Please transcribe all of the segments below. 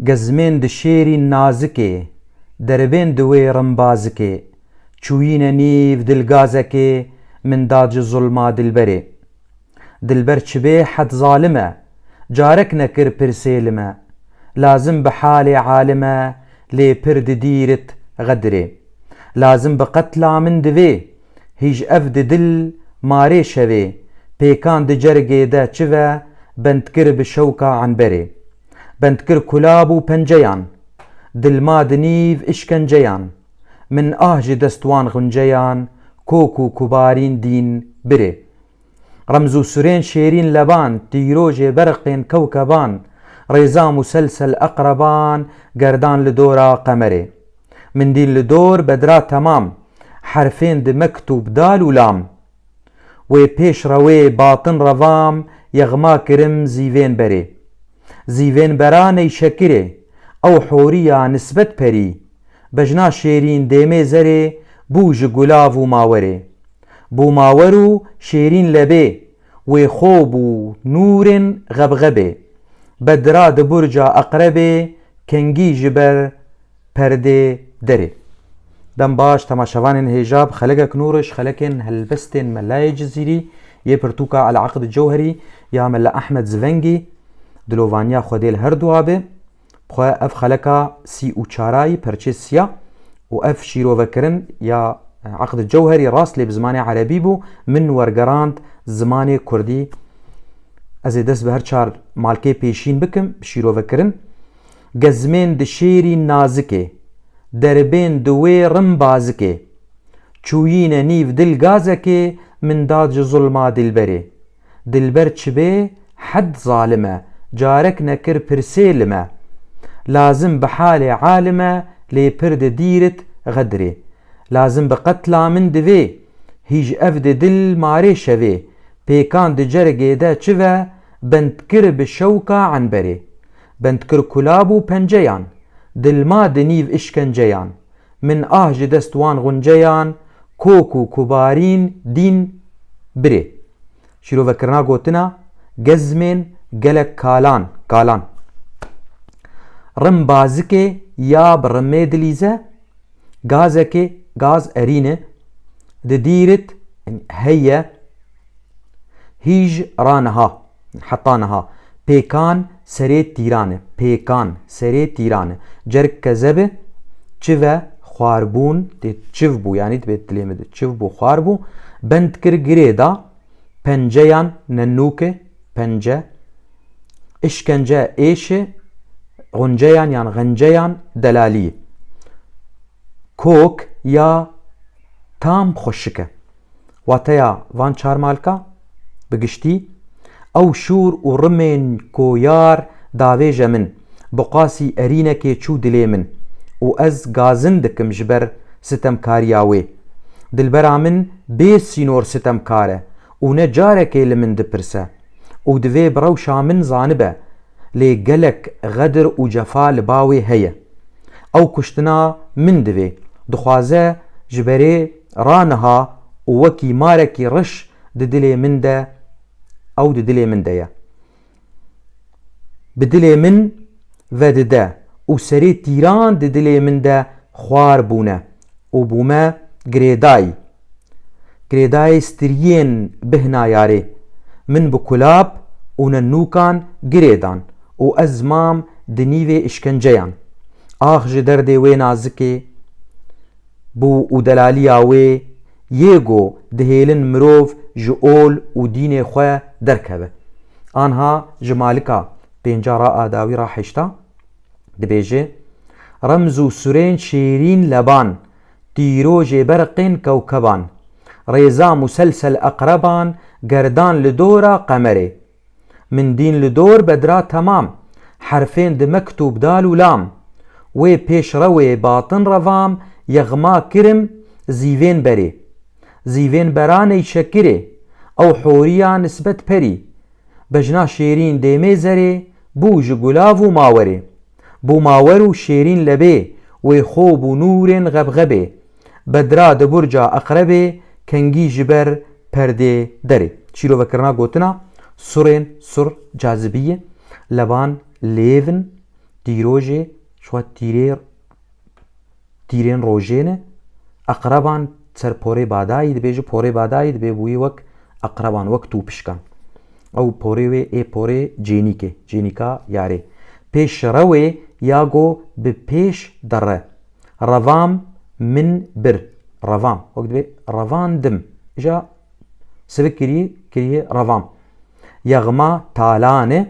گەزمێن di şêrî nazikê, derbên di wê rimbazikê, çûyîne nîv dilgazekê, min da ji zulma dilberê. Dilber çibê hed zalim e, carek nekir pirsê li me, lazim bi halê alim e, lê pir di dîrit xedirê. Lazim bi qetla min divê, hîj ev di dil marê şevê, pêkan di cergê de çi ve, bendkir bi şewka enberê. Bendkir kulab û penceyan, dilma di nîv işkenceyan, min ah ji dest wan xunceyan, kok û kubarîn dîn birê. Remz û surên şêrîn leban, tîrojê berqên kewkeban, rêza muselsel eqreban, gerdan li dora qemerê. Min dîn li dor bedra temam, herfên di mektûb dal û lam, wê pêş re wê batin revam, yexma kirim zîvên berê. Zîvên bera neyşekirê, ew horiya nisbet perî, bejna şêrîn dêmê zerê, bû ji gulav û mawerê. Bû mawer û şêrîn lebê, wê xo bû nûrên xebxebê, bedra di burca eqrebê, kengî ji ber perdê derê. Dem baş temaşevanên hêja bi xelekek nûr ji xelekên helbestên Melayê Cizîrî yê pirtûka Elaqd Cewherî ya Mela Ehmed Zvengî dilovaniya Xwedê li her du abe. Xwe ev xeleka sî û çarayî perçê siya û ev şîrovekirin ya Elaqd Cewherî rast lê bi zimanê Erebî bû, min wergerand zimanê Kurdî. Ez ê dest bi her çar malkê pêşîn bikim bi şîrovekirin. Gezmên di şêrî nazikê, derbên di wê rimbazikê, çûyîne nîv dilgazekê, min da ji zulma dilberê. Dilber çibê hed zalim e, carek nekir pirsê li me, lazim bi halê alim e, lê pir di dîrit xedirê. Lazim bi qetla min divê, hîj ev di dil marê şevê, pêkan di cergê de çi ve, bendkir bi şewka enberê. Bendkir kulab û penceyan, dilma di nîv işkenceyan, min ah ji dest wan xunceyan, kok û kubarîn dîn birê. Şîrovekirina gotina gezmên gelek kalan, kalan. Rimbazikê ya bi rimê dilîze, gazekê, gaz erîne, di dîrit heye, hîj raniha, heta niha, pêkan serê tîran e, pêkan serê tîran e. Cerk kezebe, çi ve xwarbûn, tê çiv bû, yanî dibê dilê me de çiv bû, xwar bû, bendkir girê da, penceyan nenûke, pence, işkence êşe, xunceyan yan xenceyan delalî. Kok ya tam xweşik e. Wateya van çar malka bi giştî, ew şûr û rimên koyar davêje min, bi qasî erînekê çû dilê min, û ez gazin dikim ji ber sitemkariya wê. Dilbera min bê sînor sitemkar e û ne carekê li min dipirse, û divê bi rewşa min zanibe, lê gelek xedir û cefa li ba wê heye. Ew kuştina min divê, dixwaze ji berê raniha û wekî marekî riş di dilê min de, ew di dilê min de ye. Bi dilê min ve dide û serê tîran di dilê min de xwar bûne û bûme girêdayî. Girêdayê stiriyên bihna yarê, min bi kulab û nenûkan girêdan û ez mam di nîvê işkenceyan. Ah ji derdê wê nazikê, bû û delaliya wê, yêgo dihêlin mirov ji ol û dînê xwe derkeve. Anha ji malika pênca ra adawî ra heşta dibêje, remz û surên şêrîn leban, tîrojê berqên kewkeban, rêza muselsel eqreban, gerdan li dora qemerê. Min dîn li dor bedra temam, herfên di mektûb dal û lam, wê pêş re wê batin revam, yexma kirim zîvên berê. Zîvên bera neyşekirê, ew horiya nisbet perî, bejna şêrîn dêmê zerê, bû ji gulav û mawerê. Bû mawer û şêrîn lebê, wê xo bû nûrên xebxebê, bedra di burca eqrebê, kengî ji ber perdê derê. Şîrovekirina gotina surên sur cazibiye, leban lêvin, تیرۆژێ شوە تیرێن ڕۆژێنە ئەقرەبان سەر پۆرەی بادایی دەبێژە پۆرەی بادایی دەبێ بووی وەک ئەقرەبان وەک توو پشکان ئەو پۆرێ وێ ئێ پۆرێ جێنیکێ جێنیکا یارێ پێشڕەوێ یاگۆ بە پێش دەڕە ڕەڤام من بر ڕەڤام وەک دەبێ ڕەڤاندم ئێجا سبک کریە ڕەڤام یەغما تالانێ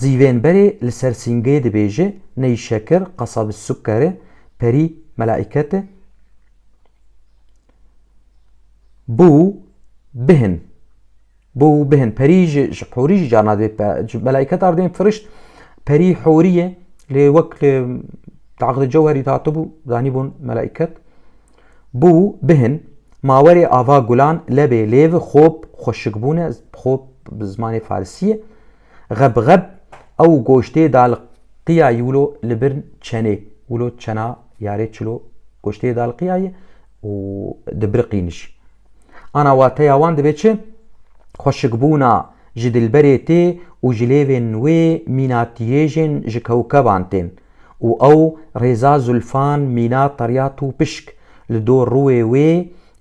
زیڤێنبەرێ لەسەر سینگێ دەبێژێ نەی شەکر قەسەب سوکەرێ پەری مەلائیکەتە بوو بهن پەری حوریژی جار نادبێت مەلائیکەت ئاردێن فرشت پەری حوریە لێ وەک تعقد جەوهەری تاتبوو زانی بوون مەلائیکەت بوو بهن ماوەرێ ئاوا گولان لەبێ لێڤ خۆب خۆشکبوونە خۆب بزمانی فارسیە غەبغەب ئەو گۆشتێ داڵقیایی ولۆ لەبرن چەنێ ولۆ چەنا یارێ چلۆ گۆشتێ داڵقیایە و دبرقینش ئاناواتەیاوان دەبێت چێ خۆشکبوونا ji dilberê tê û ji lêvên wê mîna tîrêjên ji kewkeban tên û ew rêza zulfan mîna teryat û pişk li dor rûyê wê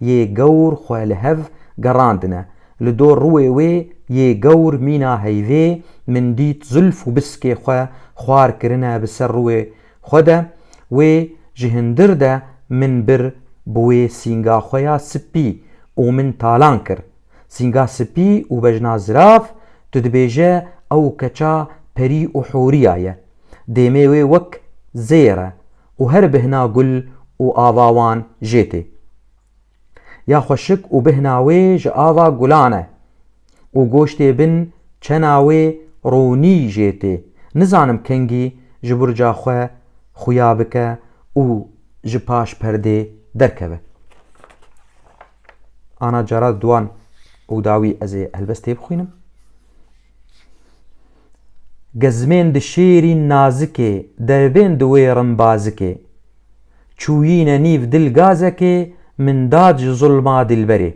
yê gewr xwe li hev gerandine li dor rûyê wê yê gewr mîna heyvê min dît zulf û biskê xwe xwar kirine bi ser rûyê xwe de wê ji hindir de min bir bi wê sînga xwe ya spî û min talan kir سینگا سپی و بەژنا زراف تو دەبێژە ئەو کەچا پەری و حوریایە دێمێ وێ وەک زێرە و هەر بهنا گول و ئاواوان ژێتێ یا خۆشک و بهناوێ ژە ئاوا گولانە و گۆشتێ بن چەناوێ ڕۆنی ژێتێ نزانم کەنگی ji burca xwe xuya bike û ji paş perdê derkeve ana cara duan و داوی ئەزێ هەلبەستێ بخوێنم گەزمێن di şêrîn nazikê derbên di wê rimbazikê çûyîne nîv dil gazekê min da ji zulma dilberê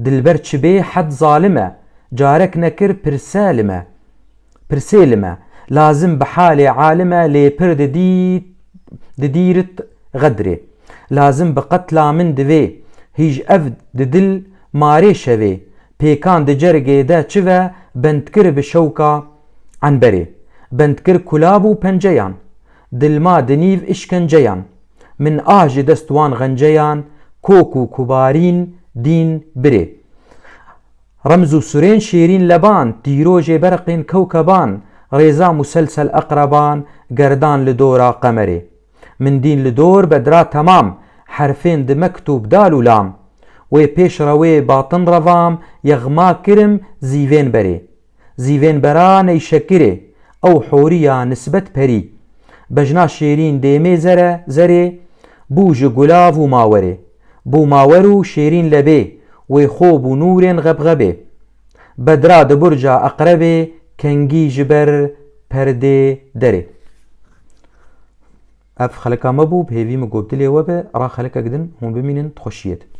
dilber çi bê hed zalim e carek nekir pirsê li me lazim bi halê alim e lê pir didîrit xedrê lazim bi qetla min divê hîj ev di dil مارێ شەوێ پێکان di cergê de çi ve bendkir bi şewka enberê bendkir kulab û penceyan dilma di nîv işkenceyan min ah ji dest wan xenceyan kok û kubarîn dîn birê remz û surên şêrîn leban dîrojê berqên kewkeban rêza muselsel eqreban gerdan li dora qemerê min dîn li dor bedra temam herfên di mektûb dal û lam wê pêşrewê batin revam yexma kirim zîvên berê zîvên bera neyşekirê ew horiya nisbet perî bejna şêrîn dêmê zerê bû ji gulav û mawerê bû mawer û şêrîn lebê wê xob û nûrên xebxebê bedra di burca eqrebê kengî ji ber perdê derê ev xeleka me bû pêvî min gotdilê we be ra xelekek din hûn bimînin xweşiyê